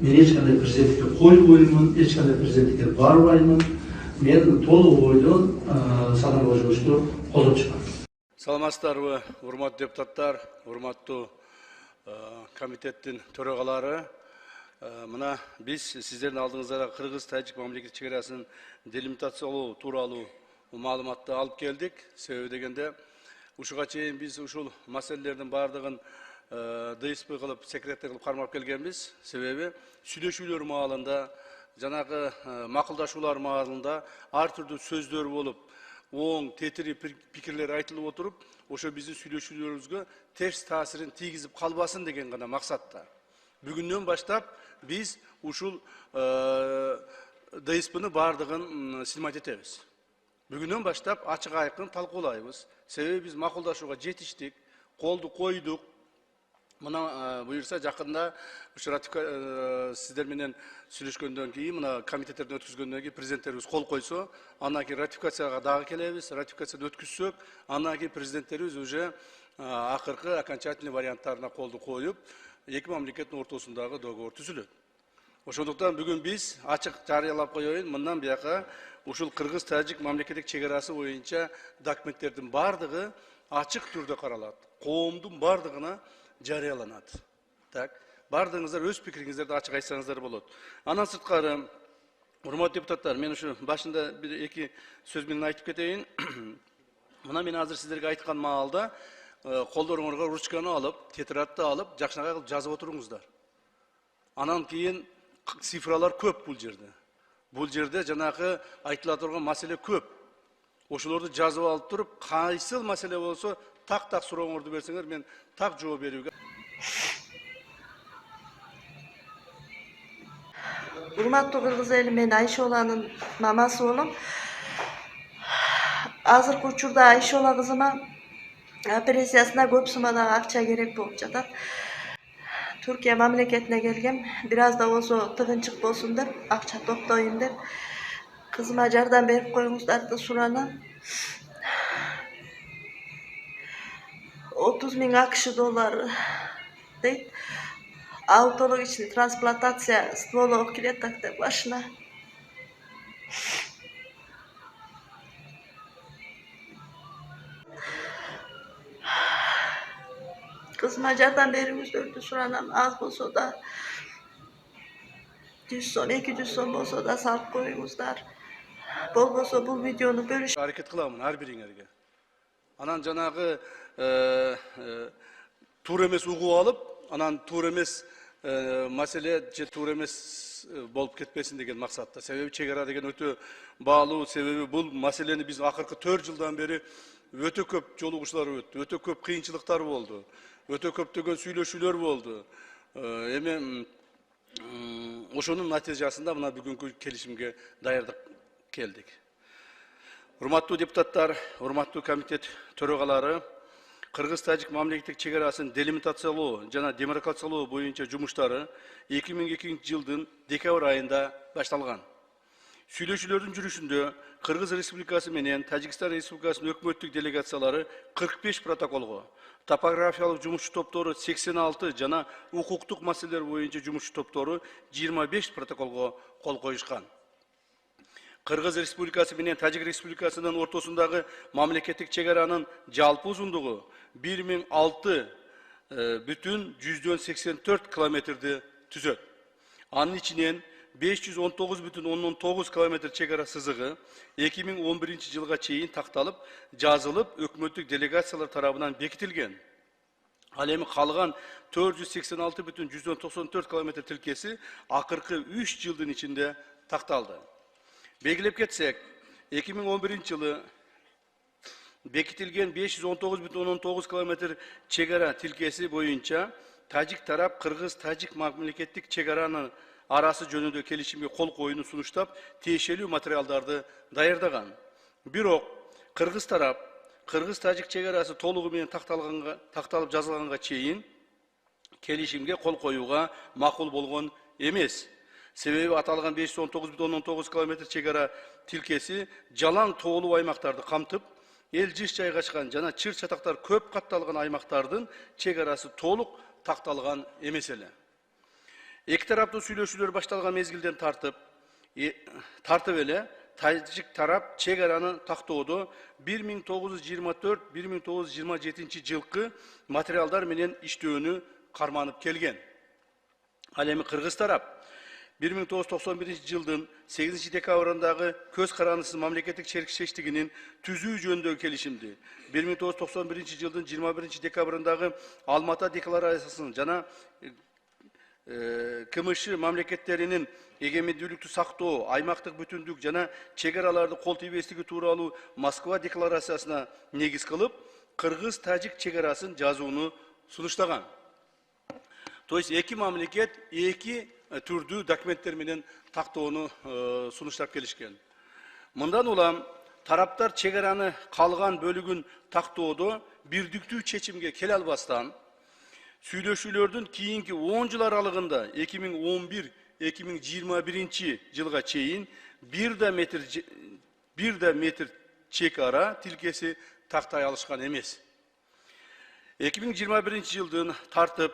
мен ешқандай президенттікке қоймаймын, ешқандай президенттікке бармаймын. Мен толық ойдон саналуу жұмышты қолдап шығамын. Саламатсыздарбы, урматтуу депутаттар, урматтуу комитеттин төрағалары. Мына біз сіздердің алдыңызда Қырғыз-Тәжік мамлекеттик чегарасын делимитациялоо тууралуу маалыматты алып келдик. Себеби дегенде ушуга чейин биз ушул маселелердин бардыгын ДСП кылып, секретарь кылып кармап келгенбиз. Себеби сүйлөшүүлөр маалында, жанагы макулдашуулар маалында ар түрдүү сөздөр болуп, оң, тетири пикирлер айтылып отуруп, ошо биздин сүйлөшүүлөрүбүзгө терс таасирин тийгизип калбасын деген гана максатта. Бүгүндөн баштап биз ушул ДСПны бардыгын силмат этебиз. Бүгүндөн баштап ачык айкын талкуулайбыз. Себеби биз макулдашууга жетиштик, колду койдук. Мына буюрса жакында ушу сиздер менен сүйлөшкөндөн кийин, мына комитеттерден өткүзгөндөн кийин президенттерибиз кол койсо, андан кийин ратификацияга дагы келебиз. Ратификацияны өткүзсөк, андан кийин президенттерибиз уже акыркы окончательный варианттарына колду коюп, эки мамлекеттин ортосундагы договор түзүлөт. Ошондуктан бүгүн биз ачык жарыялап коеюн, мындан бияка ушул Кыргыз-Тажик мамлекеттик чегарасы боюнча документтердин бардыгы ачык түрдө каралат. Коомдун бардыгына жарыяланат. Так, бардыгыңыздар өз пикириңиздерди ачык айтсаңыздар болот. Андан сырткары, урматтуу депутаттар, мен ушу башында бир-эки сөз менен айтып кетейин. Мына мен азыр сиздерге айткан маалда колдоруңарга ручканы алып, тетрадты алып, жакшынакай кылып жазып отуруңуздар. Анан кийин цифралар көп бул жерде. Бул жерде жанагы айтыла турган маселе көп. Ошолорду жазып алып туруп, кайсыл маселе болсо так сурооңорду берсеңер, мен так жооп берүүгө. Урматтуу кыргыз эли, мен Айшоланын мамасы болом. Азыркы учурда Айшола кызыма операциясына көп суммадагы акча керек болуп жатат. Түркия мамлекетине келгем, бир аз да болсо тыгынчык болсун деп, акча топтойм деп, кызыма жардам берип коюңуздарды суранам. 30.000 AQSh доллары дейт. Аутологичный трансплантация стволовых клеток деп башына. Kızıma жардам берүүңүздөрдү суранам. Аз болсо да 100 сом, 200 сом болсо да салып коюңуздар. Болбосо бул видеону бөлүш. Аракет кыламын ар бириңерге. Анан жанагы туура эмес угуп алып, анан туура эмес маселе же туура эмес болуп кетпесин деген максатта. Себеби чегара деген өтө баалуу, себеби бул маселени биз акыркы 4 жылдан бери өтө көп жолугушуулар өттү, өтө көп кыйынчылыктар болду, өтө көптөгөн сүйлөшүүлөр болду. Эми ошонун натыйжасында мына бүгүнкү келишимге даярдык келдик. Урматтуу депутаттар, урматтуу комитет төрагалары, Кыргыз-Тажик мамлекеттик чегарасын делимитациялоо жана демаркациялоо боюнча жумуштары 2002 жылдын декабрь айында башталган. Сүйлөшүүлөрдүн жүрүшүндө Кыргыз Республикасы менен Тажикстан Республикасынын өкмөттүк делегациялары 45 протоколго, топографиялык жумушчу топтору 86 жана укуктук маселелер боюнча жумушчу топтору 25 протоколго кол коюшкан. Кыргыз Республикасы менен Тажик Республикасынын ортосундагы мамлекеттик чегаранын жалпы узундугу 1006,84 километрди түзөт. Анын ичинен 519,9 километр чегара сызыгы 2011 жылга чейин такталып, жазылып, өкмөттүк делегациялар тарабынан бекитилген. Ал эми калган 486,194 километр тилкеси акыркы 3 жылдын ичинде такталды. Белгилеп кетсек, 2011 жылы бекитилген 519,9 километр чегара тилкеси боюнча Тажик тарап Кыргыз-Тажик мамлекеттик чегараны арасы жөнүндө келишимге кол коюуну сунуштап, тиешелүү материалдарды даярдаган. Бирок Кыргыз тарап Кыргыз-Тажик чегарасы толугу менен такталып жазылганга чейин келишимге кол коюуга макул болгон эмес. Себеби аталган 519,9 километр чегара тилкеси жалаң тоолуу аймактарды камтып, эл жыш жайгашкан жана чыр чатактар көп катталган аймактардын чегарасы толук такталган эмес эле. Эки тараптуу сүйлөшүүлөр башталган мезгилден тартып эле Тажик тарап чек араны тактоодо 1924-1927 жылкы материалдар менен иштөөнү карманып келген. Ал эми кыргыз тарап 1991 жылдын 8 декабрындагы көз карандысыз мамлекеттик сериктештигинин түзүү жөнүндөгү келишимди, 1991 жылдын 21 декабрындагы Алмата декларациясын жана КМШ мамлекеттеринин эгемендүүлүктү сактоо, аймактык бүтүндүк жана чек араларды кол тийбестиги тууралуу Москва декларациясына негиз кылып, кыргыз-тажик чек арасын жазууну сунуштаган. То есть эки мамлекет эки түрдүү документтер менен тактоону сунуштап келишкен. Мындан улам тараптар чек араны калган бөлүгүн тактоодо бирдиктүү чечимге келе албастан, сүйлөшүүлөрдүн кийинки 10 жыл аралыгында 2011-2021 жылга чейин 1 метр чек ара тилкеси тактай алышкан эмес. 2021 жылдын тартып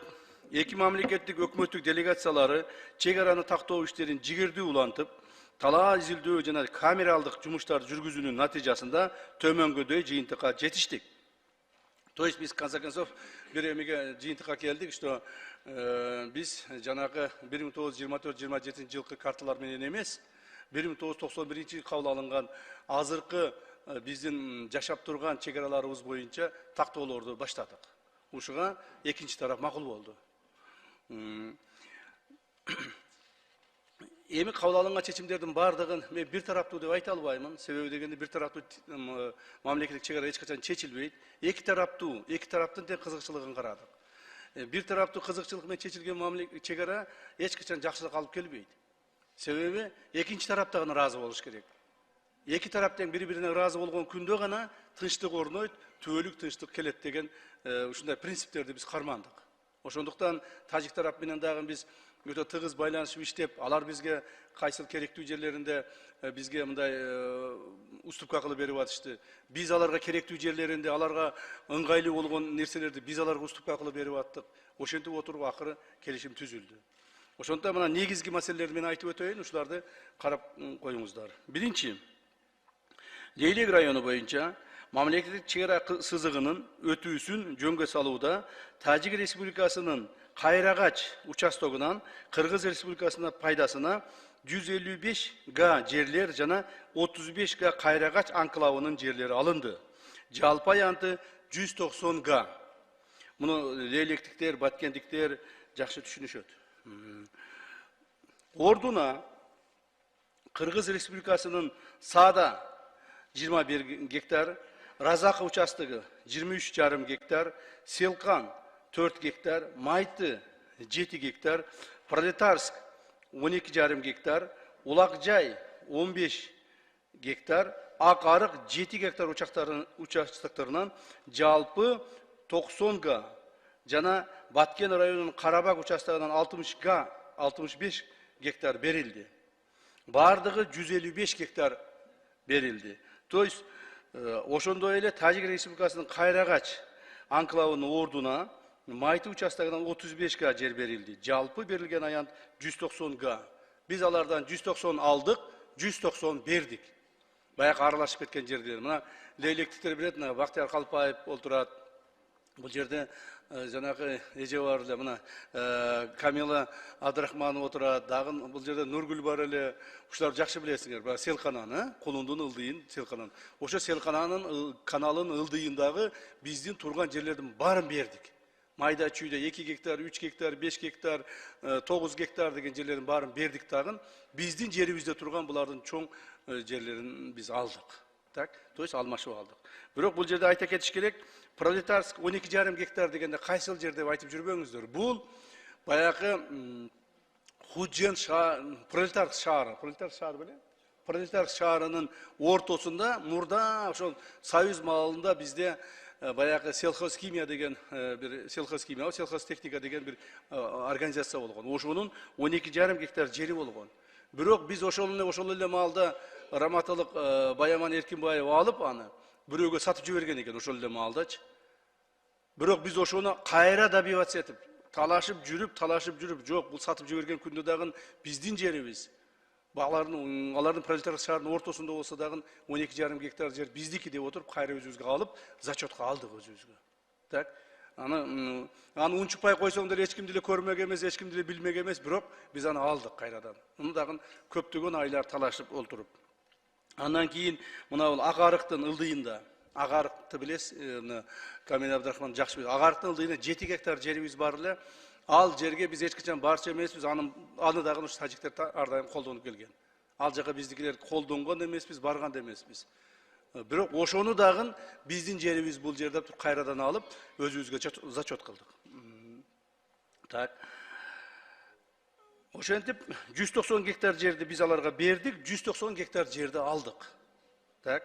эки мамлекеттик өкмөттүк делегациялары чек араны тактоо иштерин жигердүү улантып, талаа изилдөө жана камералдык жумуштарды жүргүзүүнүн натыйжасында төмөнгөдөй жыйынтыкка жетиштик. То есть biz в конце концов bir эмеге жыйынтыкка келдик, что биз жанагы 1924-27 жылкы карталар менен эмес, 1991 жылы кабыл алынган азыркы биздин жашап турган чек араларыбыз боюнча тактоолорду баштадык. Ушуга экинчи тарап макул болду. Эми кабыл алынган чечимдердин бардыгын мен бир тараптуу деп айта албаймын. Себеби дегенде бир тараптуу мамлекеттик чек ара эч качан чечилбейт. Эки тараптын тең кызыкчылыгын карадык. Бир тараптуу кызыкчылык менен чечилген чек ара эч качан жакшылык алып келбейт. Себеби экинчи тарап да ыраазы болуш керек. Эки тарап тең бири-бирине ыраазы болгон күндө гана тынчтык орнойт, түбөлүк тынчтык келет деген ушундай принциптерди биз кармандык. Ошондуктан тажик тарап менен дагы биз өтө тыгыз байланышып иштеп, алар бизге кайсыл керектүү жерлеринде бизге мындай уступка кылып берип атышты. Биз аларга керектүү жерлеринде аларга ыңгайлуу болгон нерселерди биз аларга уступка кылып берип аттык. Ошентип отуруп акыры келишим түзүлдү. Ошондуктан мына негизги маселелерди мен айтып өтөйүн, ушуларды карап коюңуздар. Биринчи, Лейлек району боюнча мамлекеттик чек ара сызыгынын өтүүсүн жөнгө салууда Тажик Республикасынын Кайрагач участогунан Кыргыз Республикасына пайдасына 155 га жерлер жана 35 га Кайрагач анклавынын жерлери алынды. Жалпы аянты 190 га. Муну лейлектиктер, баткендиктер жакшы түшүнүшөт. Ордуна Кыргыз Республикасынын Саада 21 гектар, Разака участогы 23,5 гектар, Селкан 4 гектар, Майты 7 гектар, Пролетарск 12,5 гектар, Улакжай 15 гектар, Акарык 7 гектар участоктарынан жалпы 90 га жана Баткен районунун Карабак участогунан 65 гектар берилди. Бардыгы 155 гектар берилди. То есть ошондой эле Тажик Республикасынын Кайрагач анклавынын ордуна Майты участогунан 35 га жер берилди. Жалпы берилген аянт 190 га. Биз алардан 190 алдык, 190 бердик. Баягы аралашып кеткен жерлер. Мына лейлектиктер билет, мына Бактияр Калпаев олтурат. Бул жерде жанагы эже бар эле, мына Камила Абдрахманова отурат. Дагы бул жерде Нургүл бар эле. Ушуларды жакшы билесиңер. Баягы Селкананы, Кулундун ылдыйын Селканан. Ошо Селкананын каналынын ылдыйындагы биздин турган жерлердин баарын бердик. Майда чүйдө 2 гектар, 3 гектар, 5 гектар, 9 гектар деген жерлерин баарын бердик дагы. Биздин жерибизде турган булардын чоң жерлерин биз алдык. Так, то есть алмашып алдык. Бирок бул жерде айта кетиш керек, Пролетарск 12,5 гектар дегенде кайсыл жер деп айтып жүрбөңүздөр. Бул баягы Худжен Пролетарск шаары беле? Пролетарск шаарынын ортосунда мурда ошол Союз маалында бизде баягы сельхозхимия деген бир сельхозтехника деген бир организация болгон. Ошонун 12,5 гектар жери болгон. Бирок биз ошол эле маалда Раматылык Баяман Эркинбаев алып аны бирөөгө сатып жиберген экен ошол эле маалдачы. Бирок биз ошону кайра добиваться этип, талашып жүрүп, жок, бул сатып жиберген күндө дагы биздин жерибиз. Алардын пролетарлык шаардын ортосунда болсо дагы 12,5 гектар жер биздики деп отуруп, кайра өзүбүзгө алып, зачетка алдык өзүбүзгө. Так, аны унчукпай койсоң деле эч ким деле көрмөк эмес, эч ким деле билмек эмес, бирок биз аны алдык кайрадан. Муну дагы көптөгөн айлар талашып олтуруп. Андан кийин мына бул Ак Арыктын ылдыйында, Ак Арыкты билесиз, Камил Абдрахман жакшы билет. Ак Арыктын ылдыйында 7 гектар жерибиз бар эле. Ал жерге биз эч качан барчу эмеспиз, аны дагы ушу тажиктер ар дайым колдонуп келген. Ал жака биздикилер колдонгон эмеспиз, барган да эмеспиз. Бирок ошону дагы биздин жерибиз бул жерде кайрадан алып, өзүбүзгө зачет кылдык. Так. Ошентип 190 гектар жерди биз аларга бердик, 190 гектар жерди алдык. Так.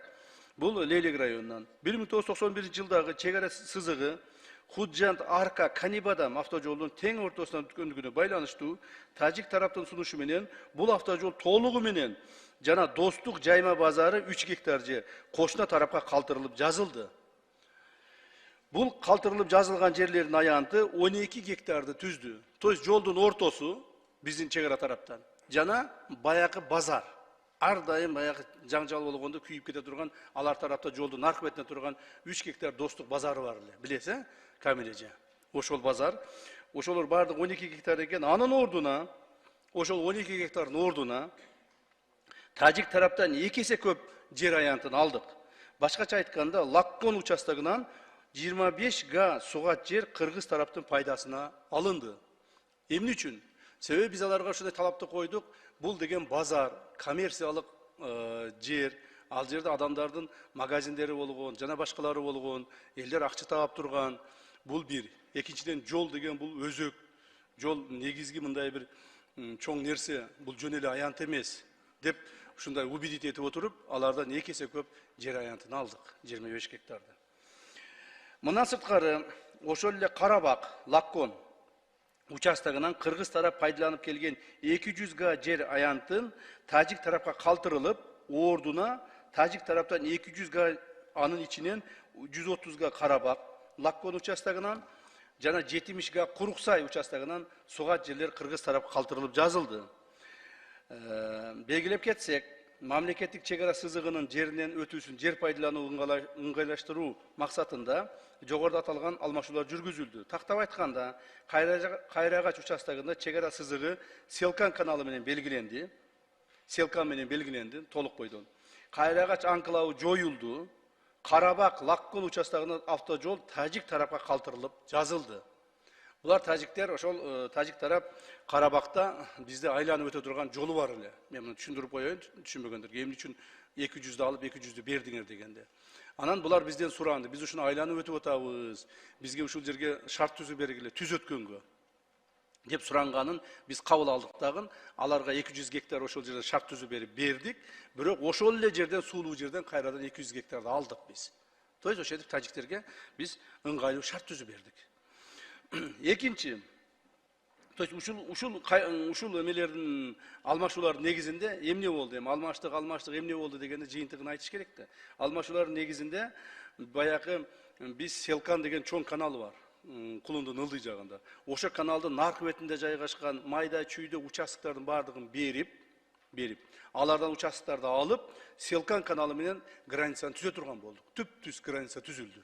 Бул Лейлек районунан 1991-жылдагы чек ара сызыгы Худжант Арка Канибадам автожолунун тең ортосунан өткөндүгүнө байланыштуу тажик тараптын сунушу менен бул автожол толугу менен жана Достук жайма базары 3 гектар жер кошуна тарапка калтырылып жазылды. Бул калтырылып жазылган жерлердин аянты 12 гектарды түздү. То есть жолдун ортосу биздин чек ара тараптан жана баякы базар. Ар дайым баягы жаңжал болгондо күйүп кете турган, алар тарапта жолдун аркы бетине турган 3 гектар Достук базары бар эле. Билесиз, Камил эже? Ошол базар, ошолор бардык 12 гектар экен. Анын ордуна, ошол 12 гектардын ордуна тажик тараптан 2 эсе көп жер аянтын алдык. Башкача айтканда, Лаккон участогунан 25 га сугат жер кыргыз тараптын пайдасына алынды. Эмне үчүн? Себеби биз аларга ушундай талапты койдук. Бул деген базар, коммерциялык жер, ал жерде адамдардын магазиндери болгон, жана башкалары болгон, элдер акча таап турган. Бул бир. Экинчиден жол деген бул өзөк. Жол негизги мындай бир чоң нерсе, бул жөн эле аянт эмес деп ушундай убедить этип отуруп, алардан 2 эсе көп жер аянтын алдык, 25 гектарды. Мындан сырткары, ошол эле Карабак, Лаккон участогунан кыргыз тарап пайдаланып келген 200 га жер аянтын тажик тарапка калтырылып, ордуна тажик тараптан 200 га, анын ичинен 130 га Карабак, Лаккон участогунан жана 70 га Куруксай участогунан сугат жерлер кыргыз тарапка калтырылып жазылды. Белгилеп кетсек, мамлекеттик чек ара сызыгынын жеринен өтүүсүн жер пайдаланууну ыңгайлаштыруу максатында жогоруда аталган алмашуулар жүргүзүлдү. Тактап айтканда, Кайрагач участогунда чек ара сызыгы Селкан каналы менен белгиленди. Селкан менен белгиленди толук бойдон. Кайрагач анклавы жоюлду. Карабак, Лаккон участогунда автожол тажик тарапка калтырылып жазылды. Булар тажиктер, ошол тажик тарап Карабакта бизде айланып өтө турган жолу бар эле. Мен муну түшүндүрүп коеюн, түшүнбөгөндөргө. Эмне үчүн 200'ды алып 200'ды бердиңер дегенде. Анан булар бизден суранды. Биз ушуну айланып өтүп атабыз. Бизге ушул жерге шарт түзүп бергиле, түз өткөнгө деп суранганын биз кабыл алдык дагы. Аларга 200 гектар ошол жерден шарт түзүп бердик. Бирок ошол эле жерден, суулуу жерден кайрадан 200 гектарды алдык биз. То есть ошентип тажиктерге биз ыңгайлуу шарт түзүп бердик. Экинчи, то есть ушул эмелердин алмашуулардын негизинде эмне болду? Эми алмаштык эмне болду дегенде жыйынтыгын айтыш керек да. Алмашуулардын негизинде баягы биз Селкан деген чоң канал бар. Кулундун ылдый жагында. Ошо каналдын наркы бетинде жайгашкан майда чүйдө участоктордун бардыгын берип, алардан участокторду алып, Селкан каналы менен границаны түзө турган болдук. Түп-түз граница түзүлдү.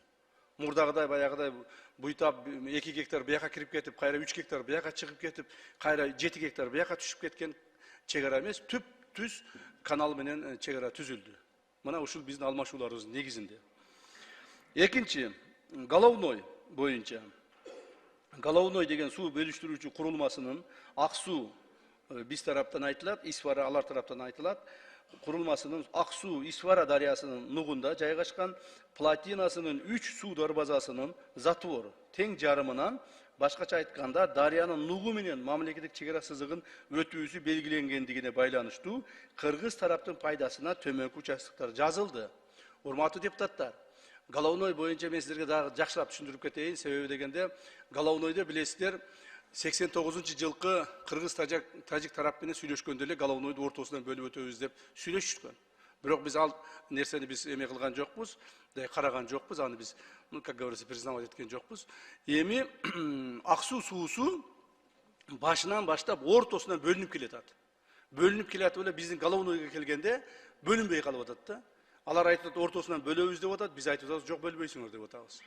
Мурдагыдай баягыдай буйтап 2 гектар бияка кирип кетип, кайра 3 гектар бияка чыгып кетип, кайра 7 гектар бияка түшүп кеткен чек ара эмес, түп-түз канал менен чек ара түзүлдү. Мына ушул биздин алмашууларыбыздын негизинде. Экинчи, Головной боюнча. Головной деген суу бөлүштүрүүчү курулмасынын ак суу биз тараптан айтылат, Исвара алар тараптан айтылат. Курулмасынын ак суу Исвара дарыясынын нугунда жайгашкан плотинасынын 3 суу дарбазасынын затвору тең жарымынан, башкача айтканда, дарыянын нугу менен мамлекеттик чек ара сызыгын өтүүсү белгиленгендигине байланыштуу кыргыз тараптын пайдасына төмөнкү участоктор жазылды. Урматтуу депутаттар, Головной боюнча мен силерге дагы жакшыраак түшүндүрүп кетейин. Себеби дегенде, Головнойдо билесиздер, 89-жылкы кыргыз тажик тарап менен сүйлөшкөндө эле Головнойду ортосунан бөлүп өтөбүз деп сүйлөшүшкөн. Бирок биз ал нерсени биз эме кылган жокпуз, караган жокпуз, аны биз, как говорится, признавать эткен жокпуз. Эми Ак Суу суусу башынан баштап ортосунан бөлүнүп келатат. Бөлүнүп келатып эле биздин Головнойго келгенде бөлүнбөй калып атат да. Алар айтат ортосунан бөлөбүз деп атат, биз айтып атабыз, жок бөлбөйсүңөр деп атабыз.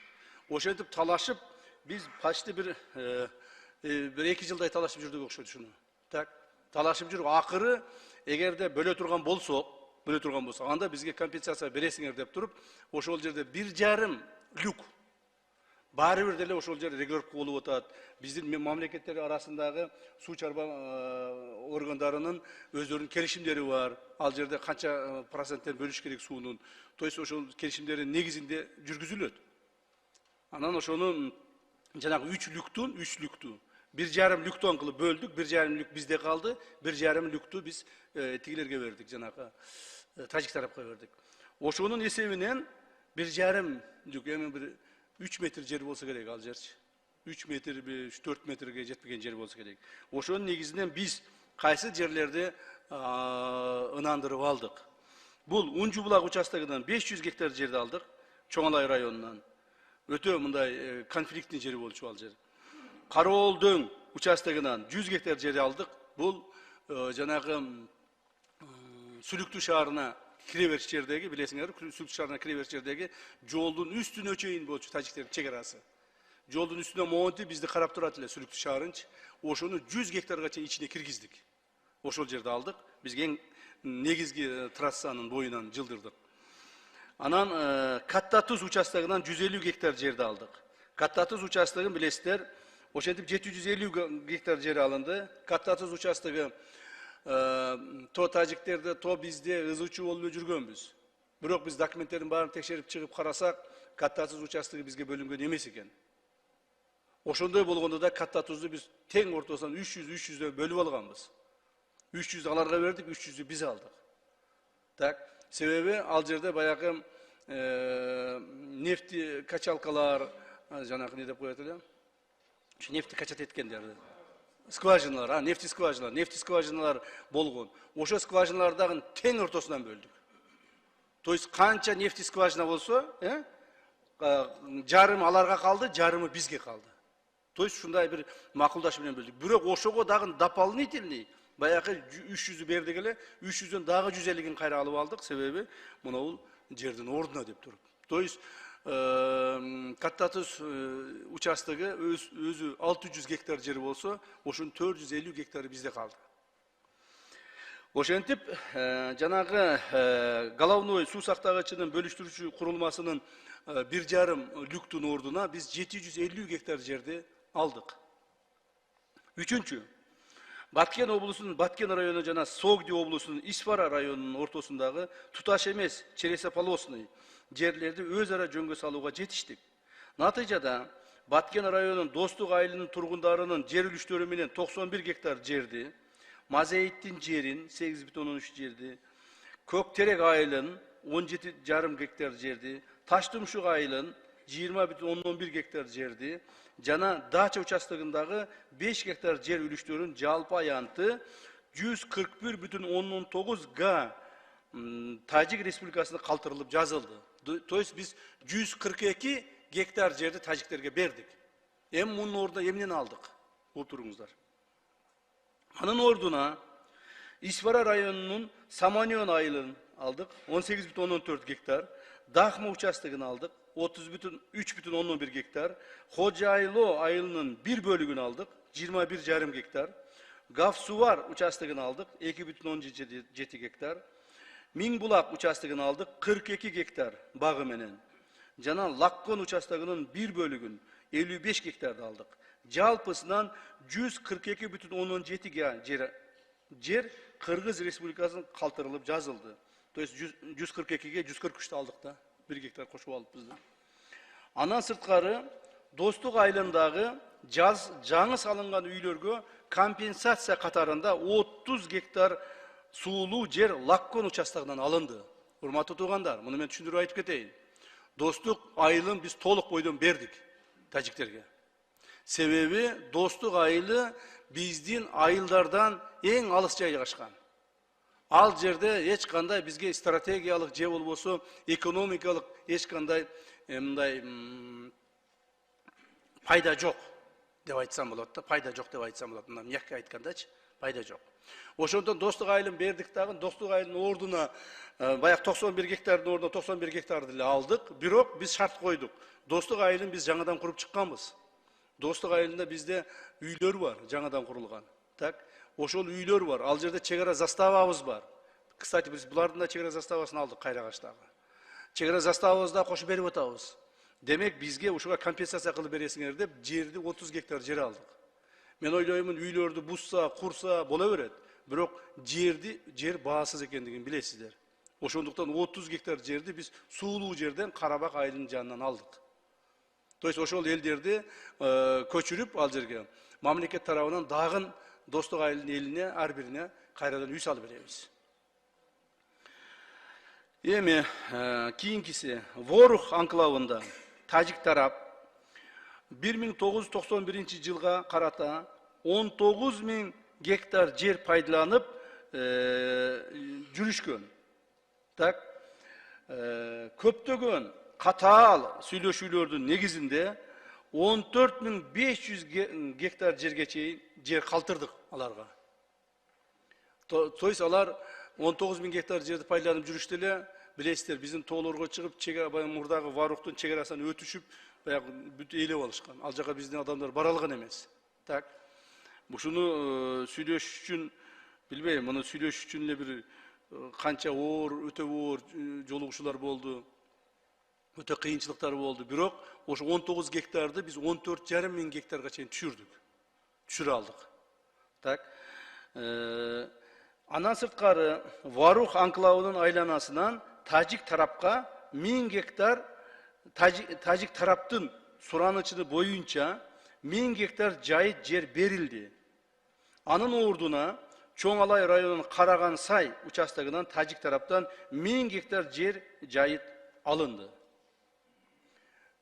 Ошентип талашып биз почти бир 2 жылдай талашып жүрдүк окшойт ушуну. Так, талашып жүрүп акыры эгерде бөлө турган болсок, анда бизге компенсация бересиңер деп туруп, ошол жерде 1,5 люк баары бир деле ошол жерде регулировка болуп атат. Биздин мамлекеттер арасындагы суу чарба органдарынын өздөрүнүн келишимдери бар. Ал жерде канча проценттен бөлүш керек суунун. То есть ошол келишимдердин негизинде жүргүзүлөт. Анан ошону жанагы 3 люкту 1,5 люктон кылып бөлдүк, 1,5 люк бизде калды, 1,5 люкту биз тигилерге бердик, жанагы тажик тарапка бердик. Ошонун эсебинен 1,5 люк, эми бир 3 метр жер болсо керек ал жерчи. 3 метр, 4 метрге жетпеген жер болсо керек. Ошонун негизинен биз кайсы жерлерди ынандырып алдык. Бул Унжу булак участогунан 500 гектар жерди алдык, Чоңалай районунан. Өтө мындай конфликттин жери болчу ал жер. Кароолдун участогунан 100 гектар жер алдык. Бул жанагы Сүлүктүү шаарына кире бериш жердеги, билесиңер, Сүлүктүү шаарына кире бериш жердеги жолдун үстүнө чейин болчу тажиктердин чек арасы. Жолдун үстүнө монти бизди карап турат эле Сүлүктүү шаарынчы. Ошону 100 гектарга чейин ичине киргиздик. Ошол жерди алдык. Бизге эң негизги трассанын боюнан жылдырдык. Анан Каттатуз участогунан 150 гектар жерди алдык. Каттатуз участогун билесиздер, ошентип 750 гектар жер алынды. Каттатуз участогу то тажиктерде, то бизде ызычуу болуп жүргөнбүз. Бирок биз документтердин баарын текшерип чыгып карасак, Каттатуз участогу бизге бөлүнгөн эмес экен. Ошондой болгондо да Каттатузду биз тең ортосунан 300 бөлүп алганбыз. 300 аларга бердик, 300 биз алдык. Так, себеби ал жерде баягы нефти качалкалар, жанагы не деп коет эле? Ушу нефти качат эткендер. Скважиналар, нефти скважиналар болгон. Ошо скважиналардагы тең ортосунан бөлдүк. То есть канча нефти скважина болсо, жарымы аларга калды, жарымы бизге калды. То есть ушундай бир макулдашуу менен бөлдүк. Бирок ошого дагы дополнительный баягы 300 бердик эле, 300дөн дагы 150-ин кайра алып алдык, себеби мына жердин ордуна деп туруп. То есть Каттатуз участогу өзү 600 гектар жер болсо, ошонун 450 гектары бизде калды. Ошентип, жанагы Головной суу сактагычынын бөлүштүрүүчү курулмасынын 1,5 люктун ордуна биз 750 гектар жерди алдык. Үчүнчү, Баткен облусунун Баткен району жана Согди облусунун Исфара районунун ортосундагы туташ эмес Чересополосный жерлерди өз ара жөнгө салууга жетиштик. Натыйжада Баткен районунун Достук айылынын тургундарынын жер үлүштөрү менен 91 гектар жерди, Мазейиттин жерин 8,13 жерди, Көктерек айылын 17,5 гектар жерди, Таштумшук айылын 20,11 гектар жерди, жана Дача участогундагы 5 гектар жер үлүштөрүн жалпы аянты 141,19 га Тажик Республикасына калтырылып жазылды. То есть биз 142 гектар жерди тажиктерге бердик. Эми мунун ордуна эмнени алдык? Отуруңуздар. Анын ордуна Исфара районунун Саманион айылын алдык, 18,14 гектар, Дахма участогун алдык, 3,11 гектар, Хожайло айылынын бир бөлүгүн алдык, 21,5 гектар, Гавсувар участогун алдык, 2,17 гектар, Миңбулак участогун алдык, 42 гектар багы менен. Жана Лаккон участогунун бир бөлүгүн 55 гектарды алдык. Жалпысынан 142,17 га жер Кыргыз Республикасынын калтырылып жазылды. То есть 142ге 143 алдык да, 1 гектар кошуп алыппыз да. Андан сырткары Достук айылындагы жаңы салынган үйлөргө компенсация катарында 30 гектар суулуу жер Лаккон участогунан алынды. Урматтуу туугандар, муну мен түшүндүрүп айтып кетейин. Достук айылын биз толук бойдон бердик тажиктерге. Себеби Достук айылы биздин айылдардан эң алыс жайгашкан. Ал жерде эч кандай бизге стратегиялык же болбосо экономикалык эч кандай мындай пайда жок деп айтсам болот да, пайда жок деп айтсам болот. Мына мягко айткандачы, пайда жок. Ошондон Достук айылын бердик дагы, Достук айылынын ордуна баягы 91 гектардын ордуна 91 гектарды эле алдык. Бирок биз шарт койдук. Достук айылын биз жаңадан куруп чыкканбыз. Достук айылында бизде үйлөр бар, жаңадан курулган. Так, ошол үйлөр бар. Ал жерде чек ара заставабыз бар. Кстати, биз булардын да чек ара заставасын алдык Кайрагачтагы. Чек ара заставабызды да кошуп берип атабыз. Демек бизге ушуга компенсация кылып бересиңер деп жерди 30 гектар жер алдык. Мен ойлоймун, үйлөрдү бузса, курса боло берет. Бирок жер баасыз экендигин билесиздер. Ошондуктан 30 гектар жерди биз суулуу жерден Карабак айылынын жанынан алдык. То есть ошол элдерди көчүрүп ал жерге мамлекет тарабынан дагы Достук айылынын элине ар бирине кайрадан үй салып беребиз. Эми кийинкиси Ворух анклавында тажик тарап 1991 жылга карата 19 000 гектар жер пайдаланып жүрүшкөн. Так, көптөгөн катаал сүйлөшүүлөрдүн негизинде 14 500 гектар жерге чейин жер калтырдык аларга. То есть алар 19 000 гектар жерди пайдаланып жүрүштө эле, билесиздер, биздин тоолорго чыгып, мурдагы Варухтун чек арасынан өтүшүп, баягы бүт ээлеп алышкан. Ал жака биздин адамдар бара алган эмес. Так, ушуну сүйлөшүш үчүн, билбейм, муну сүйлөшүш үчүн эле бир канча оор, өтө оор жолугушуулар болду. Өтө кыйынчылыктар болду. Бирок ошо 19 гектарды биз 14,5 000 гектарга чейин түшүрө алдык. Так, андан сырткары Варух анклавынын айланасынан тажик тарапка 1000 гектар, тажик тараптын суранычы боюнча 1000 гектар жайыт жер берилди. Анын ордуна Чоң Алай районунун Караган Сай участогунан тажик тараптан 1000 гектар жер жайыт алынды.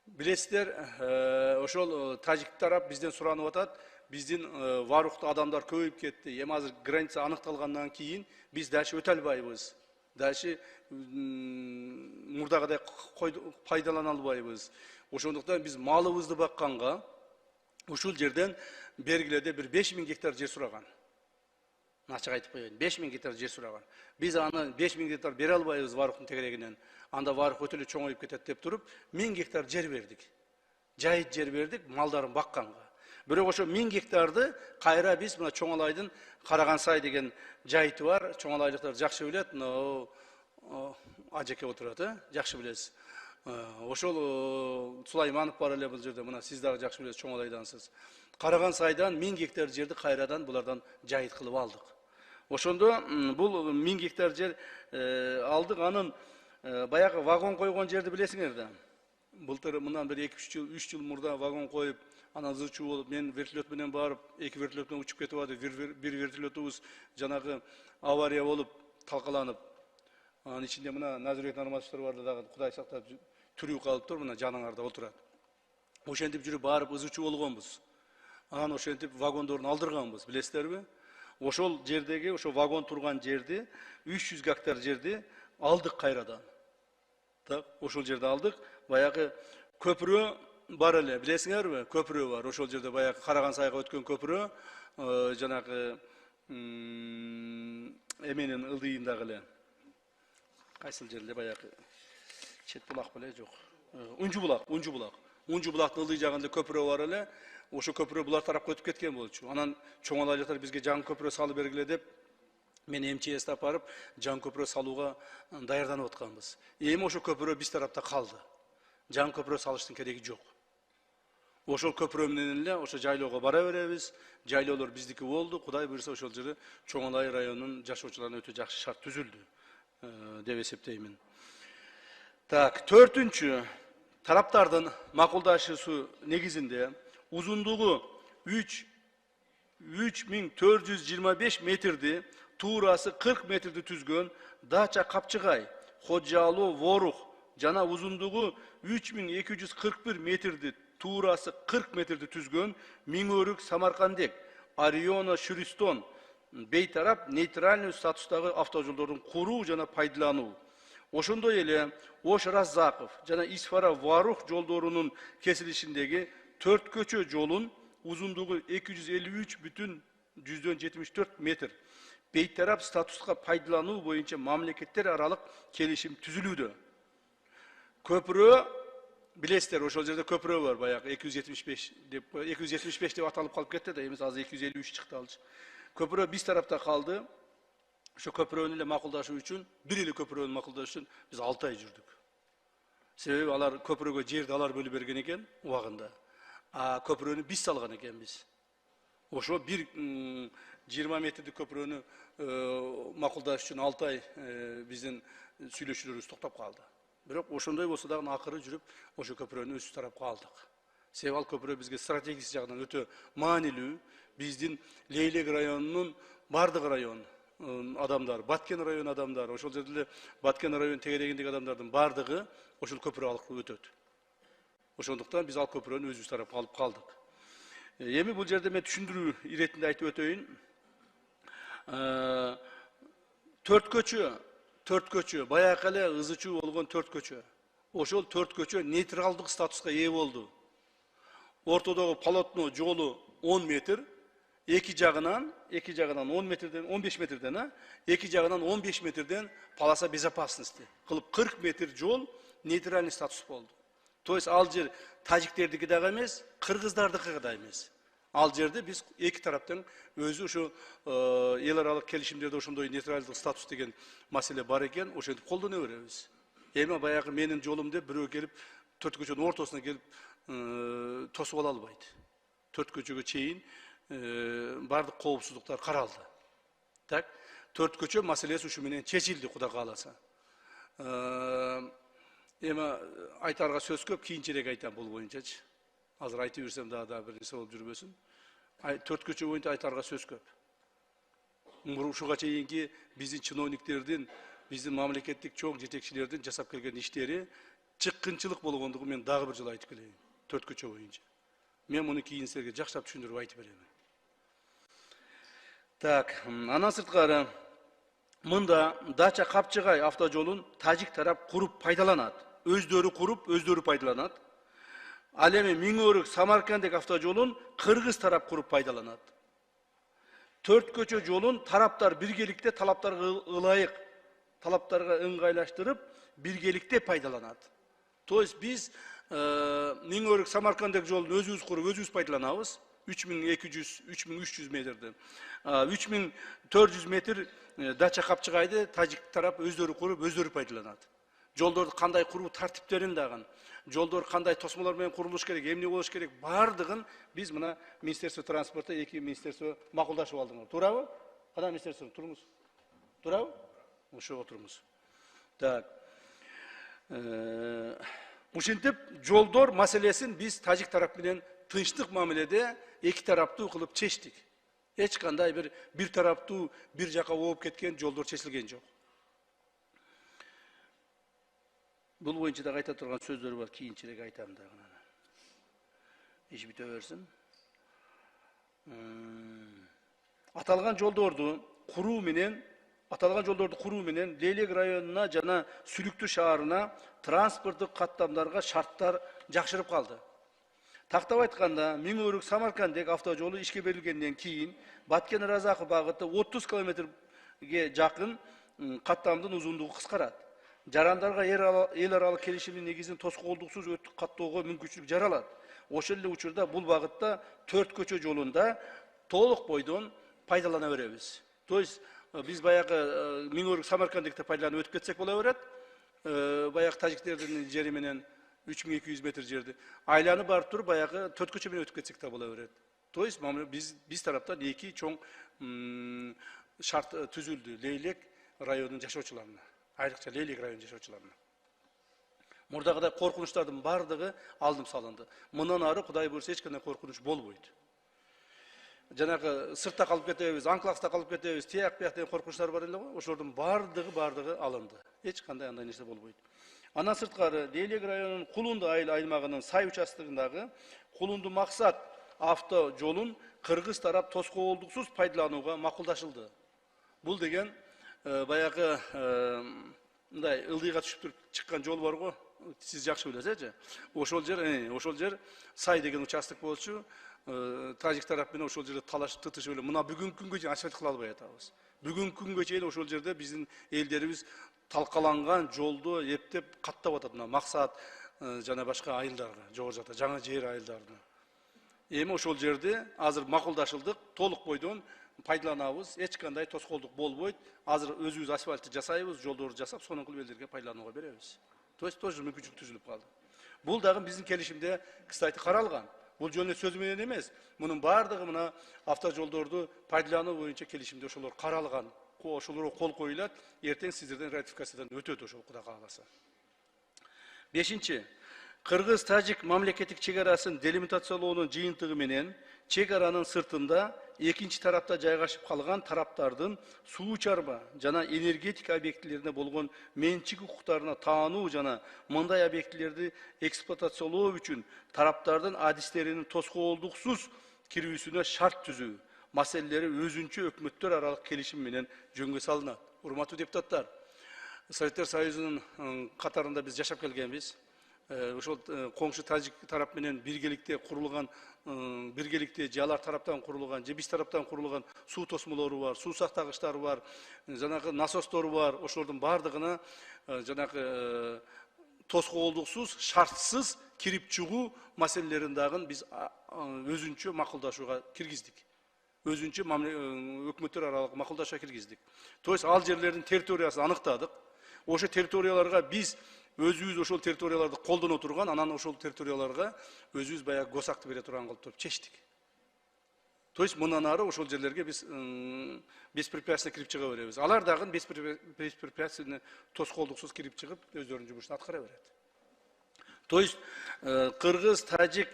Билесиздер, ошол тажик тарап бизден суранып атат. Биздин Варухта адамдар көбөйүп кетти. Эми азыр граница аныкталгандан кийин биз дальше өтө албайбыз. Дальше мурдагыдай пайдалана албайбыз. Ошондуктан биз малыбызды бакканга ушул жерден бергиледе бир 5000 гектар жер сураган. Ачык айтып коеюн, 5000 гектар жер сураган. Биз аны 5000 гектар бере албайбыз Варухтун тегерегинен. Анда Варух өтө эле чоңоюп кетет деп туруп, 1000 гектар жер бердик. Жайыт жер бердик малдарын бакканга. Бирок ошо 1000 гектарды кайра биз мына Чоң Алайдын Караган Сай деген жайыты бар. Чоң Алайлыктар жакшы билет, ажеке отурат, жакшы билесиз. Ошол Сулайманов бар эле бул жерде, мына сиз дагы жакшы билесиз, Чоң Алайдансыз. Караган Сайдан 1000 гектар жерди кайрадан булардан жайыт кылып алдык. Ошондо бул 1000 гектар жер алдык. Анын баягы вагон койгон жерди билесиңер да. Былтыр мындан бир 2-3 жыл мурда вагон коюп, анан зычуу болуп, мен вертолет менен барып, 2 вертолет менен учуп кетип атып, бир вертолетубуз жанагы авария болуп, талкаланып. Анын ичинде мына Назирбек Нарматовдор бар дагы, Кудай сактап, түрүү калыптыр, мына жаныңарда отурат. Ошентип жүрүп барып ызычуу болгонбуз. Анан ошентип вагондорун алдырганбыз, билесиздерби? Ошол жердеги, ошо вагон турган жерди, 300 гектар жерди алдык кайрадан. Так, ошол жерди алдык. Баягы көпүрө бар эле, билесиңерби? Көпүрө бар. Ошол жерде баягы Караган Сайга өткөн көпүрө, жанагы эменин ылдыйындагы эле. Кайсыл жерде баягы чет булак беле жок. Унжу булак. Унжу булактын ылдый жагында көпүрө бар эле. Ошо көпүрө булар тарапка өтүп кеткен болчу. Анан Чоң Алайлыктар бизге жаңы көпүрө салып бергиле деп мен МЧС апарып, жаңы көпүрө салууга даярданып атканбыз. Эми ошо көпүрө биз тарапта калды. Жаңы көпүрө салыштын кереги жок. Ошол көпүрө менен эле ошо жайлоого бара беребиз. Жайлоолор биздики болду. Кудай буйрса ошол жерде Чоң Алай районунун жашоочуларына өтө жакшы шарт түзүлдү деп эсептеймин. Так, 4-үнчү тараптардын макулдашуусу негизинде узундугу 3425 метрди, туурасы 40 метрди түзгөн Дача Капчыгай, Ходжалуу Ворух жана узундугу 3241 метрди, туурасы 40 метрди түзгөн Миңөрүк Самаркандек, Ариона Шүристон бейтарап нейтральный статустагы автожолдордун куруу жана пайдалануу. Ошондой эле Ош Раззаков жана Исфара Варух жолдорунун кесилишиндеги 4 көчө жолун узундугу 253,74 метр бейтарап статуска пайдалануу боюнча мамлекеттер аралык келишим түзүлүүдө. Көпүрө билесиздер, ошол жерде көпүрө бар, баягы 275 деп аталып калып кетти да, эмес азыр 253 чыкты алчы. Көпүрө биз тарапта калды. Ошо көпүрөнү эле макулдашуу үчүн, бир эле көпүрөнү макулдашуу үчүн биз 6 ай жүрдүк. Себеби алар көпүрөгө жерди алар бөлүп берген экен убагында. А көпүрөнү биз салган экенбиз. Ошо бир 20 метрдик көпүрөнү макулдаш үчүн 6 ай биздин сүйлөшүүлөрүбүз токтоп калды. Бирок ошондой болсо дагы акыры жүрүп, ошо көпүрөнү өз тарапка алдык. Себеби ал көпүрө бизге стратегиялык жагынан өтө маанилүү. Биздин Лейлек районунун бардык район адамдар, Баткен район адамдар, ошол жерде эле Баткен район тегерегиндеги адамдардын бардыгы ошол көпүрө аркылуу өтөт. Ошондуктан биз ал көпүрөнү өзүбүз тарапка алып калдык. Эми бул жерде мен түшүндүрүү иретинде айтып өтөйүн. 4 көчө, баягы эле ызы чуу болгон 4 көчө. Ошол 4 көчө нейтралдык статуска ээ болду. Ортодогу полотно жолу 10 метр, эки жагынан 10 метрден 15 метрден, эки жагынан 15 метрден полоса безопасности кылып 40 метр жол нейтральный статус болду. То есть ал жер тажиктердики дагы эмес, кыргыздардыкы да эмес. Ал жерде биз эки тараптын өзү ошо эл аралык келишимдерде ошондой нейтралдык статус деген маселе бар экен, ошентип колдоно беребиз. Эми баягы менин жолум деп бирөө келип 4 көчөнүн ортосуна келип тосуп ала албайт. 4 көчөгө чейин бардык коопсуздуктар каралды. Так, 4 көчө маселеси ушу менен чечилди, Кудай кааласа. Эми айтарга сөз көп, кийинчерээк айтам бул боюнчачы. Азыр айтып берсем да бир нерсе болуп жүрбөсүн. 4 көчө боюнча айтарга сөз көп. Ушуга чейинки биздин чиновниктердин, биздин мамлекеттик чоң жетекчилердин жасап келген иштери чыккынчылык болгондугу мен дагы бир жолу айтып келейин. 4 көчө боюнча. Мен муну кийин силерге жакшылап түшүндүрүп айтып берем. Так, андан сырткары мында Дача Капчыгай автожолун тажик тарап куруп пайдаланат. Өздөрү куруп, өздөрү пайдаланат. Ал эми Миңөрүк Самаркандек автожолун кыргыз тарап куруп пайдаланат. 4 көчө жолун тараптар биргеликте талаптарга ылайык, талаптарга ыңгайлаштырып, биргеликте пайдаланат. То есть биз Миңөрүк Самаркандек жолун өзүбүз куруп, өзүбүз пайдаланабыз. 3200-3300 метрден. 3400 метр Дача Капчыгайды тажик тарап өздөрү куруп, өздөрү пайдаланат. Жолдорду кандай куруу тартиптерин дагы, жолдор кандай тосмолор менен курулуш керек, эмне болуш керек, бардыгын биз мына Министерство транспорта, эки министерство макулдашып алдыңар. Туурабы? Кандай министерство? Туруңуз. Туурабы? Ошо отурмуз. Так. Ушинтип жолдор маселесин биз тажик тарап менен тынчтык мамиледе эки тараптуу кылып чечтик. Эч кандай бир тараптуу бир жака ооп кеткен жолдор чечилген жок. Бул боюнча да айта турган сөздөр бар, кийинчерээк айтам дагы. Иш бүтө берсин. Аталган жолдорду куруу менен Лейлек районуна жана Сүлүктүү шаарына транспорттук каттамдарга шарттар жакшырып калды. Тактап айтканда, Миңөрүк Самаркандек автожолу ишке берилгенден кийин Баткен Разаков багыты 30 километрге жакын каттамдын узундугу кыскарат. Жарандарга эл аралык келишимдин негизин тоскоолдуксуз өтүп каттоого мүмкүнчүлүк жаралат. Ошол эле учурда бул багытта 4 көчө жолунда толук бойдон пайдалана беребиз. То есть биз баягы Миңөрүк Самаркандекте пайдаланып өтүп кетсек боло берет. Баягы тажиктердин жери менен 3200 метр жерди айланып барып туруп баягы 4 көчө менен өтүп кетсек да боло берет. То есть биз тараптан эки чоң шарт түзүлдү Лейлек районунун жашоочуларына, айрыкча Лейлек районунун жашоочуларына. Мурдагыдай коркунучтардын бардыгы алдым салынды. Мындан ары Кудай буйрса эч кандай коркунуч болбойт. Жанагы сыртта калып кетебиз, анклавда калып кетебиз, тияк бияк деген коркунучтар бар эле го, ошолордун бардыгы алынды. Эч кандай андай нерсе болбойт. Андан сырткары Лейлек районунун Кулунду айыл аймагынын Сай участогундагы Кулунду максат авто жолун кыргыз тарап тоскоолдуксуз пайдаланууга макулдашылды. Бул деген баягы мындай ылдыйга түшүп чыккан жол бар го. Сиз жакшы билесизчи. Ошол жер Сай деген участок болчу. Тажик тарап менен ошол жерде талашып тытышып эле мына бүгүнкү күнгө чейин асфальт кыла албай атабыз. Бүгүнкү күнгө чейин ошол жерде биздин элдерибиз талкаланган жолду эптеп каттап атат. Мына максат жана башка айылдарга, жогору жакта жаңы жер айылдарына. Эми ошол жерде азыр макулдашылдык, толук бойдон пайдаланабыз, эч кандай тоскоолдук болбойт. Азыр өзүбүз асфальтты жасайбыз, жолдорду жасап, сонун кылып элдерге пайдаланууга беребиз. То есть тоже мүмкүнчүлүк түзүлүп калды. Бул дагы биздин келишимде, кстати, каралган. Бул жөн эле сөз менен эмес. Мунун баардыгы мына автожолдорду пайдалануу боюнча келишимде ошолор каралган. Ошолорго кол коюлат. Эртең сиздерден ратификациядан өтөт ошол, Кудай кааласа. 5. Кыргыз-Тажик мамлекеттик чек арасын делимитациялоонун жыйынтыгы менен чек аранын сыртында экинчи тарапта жайгашып калган тараптардын суу чарба жана энергетика объектилерине болгон менчик укуктарына таануу жана мындай объектилерди эксплуатациялоо үчүн тараптардын адистеринин тоскоолдуксуз кирүүсүнө шарт түзүү маселелери өзүнчө өкмөттөр аралык келишим менен жөнгө салынат. Урматтуу депутаттар, Советтер Союзунун катарында биз жашап келгенбиз. Ошол коңшу Тажик тарап менен биргеликте курулган, биргеликте же алар тараптан курулган, же биз тараптан курулган суу тосмолору бар, суу сактагычтары бар, жанагы насостору бар. Ошолордун баардыгына жанагы тоскоолдуксуз, шартсыз кирип чыгуу маселелерин дагы биз өзүнчө макулдашууга киргиздик. Өзүнчө өкмөттөр аралык макулдашууга киргиздик. То есть ал жерлердин территориясын аныктадык. Ошо территорияларга биз өзүбүз ошол территорияларды колдоно турган, анан ошол территорияларга өзүбүз баягы госакты бере турган кылып туруп чечтик. То есть мындан ары ошол жерлерге биз беспрепятственно кирип чыга беребиз. Алар дагы беспрепятственно тоскоолдуксуз кирип чыгып өздөрүнүн жумушун аткара берет. То есть кыргыз-тажик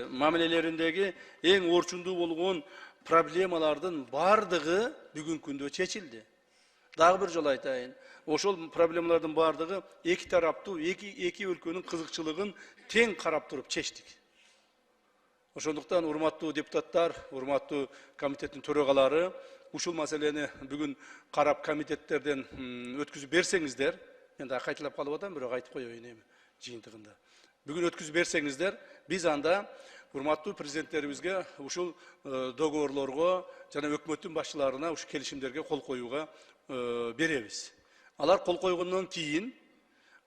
мамилелериндеги эң орчундуу болгон проблемалардын баардыгы бүгүнкү күндө чечилди. Дагы бир жолу айтайын. Ошол проблемалардын баардыгы эки тараптуу, эки өлкөнүн кызыкчылыгын тең карап туруп чечтик. Ошондуктан урматтуу депутаттар, урматтуу комитеттин төрагалары, ушул маселени бүгүн карап комитеттерден өткүзүп берсеңиздер, мен да кайталап калып атам, бирок айтып коеюн эми жыйынтыгында. Бүгүн өткүзүп берсеңиздер, биз анда урматтуу президенттерибизге ушул договорлорго жана өкмөттүн башчыларына ушул келишимдерге кол коюуга беребиз. Алар кол койгондон кийин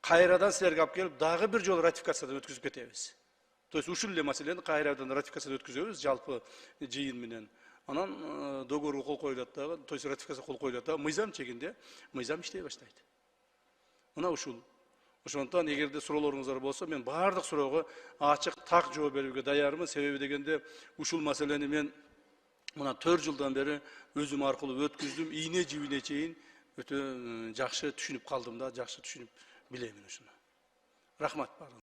кайрадан силерге алып келип дагы бир жолу ратификациядан өткүзүп кетебиз. То есть ушул эле маселени кайрадан ратификациядан өткүзөбүз жалпы жыйын менен. Анан договорго кол коюлат дагы, то есть ратификацияга кол коюлат дагы, мыйзам чегинде мыйзам иштей баштайт. Мына ушул. Ошондуктан эгерде суроолоруңуздар болсо, мен баардык суроого ачык, так жооп берүүгө даярмын. Себеби дегенде ушул маселени мен мына 4 жылдан бери өзүм аркылуу өткүздүм, ийне жибине чейин өтө жакшы түшүнүп калдым да, жакшы түшүнүп билемин ушуну. Рахмат.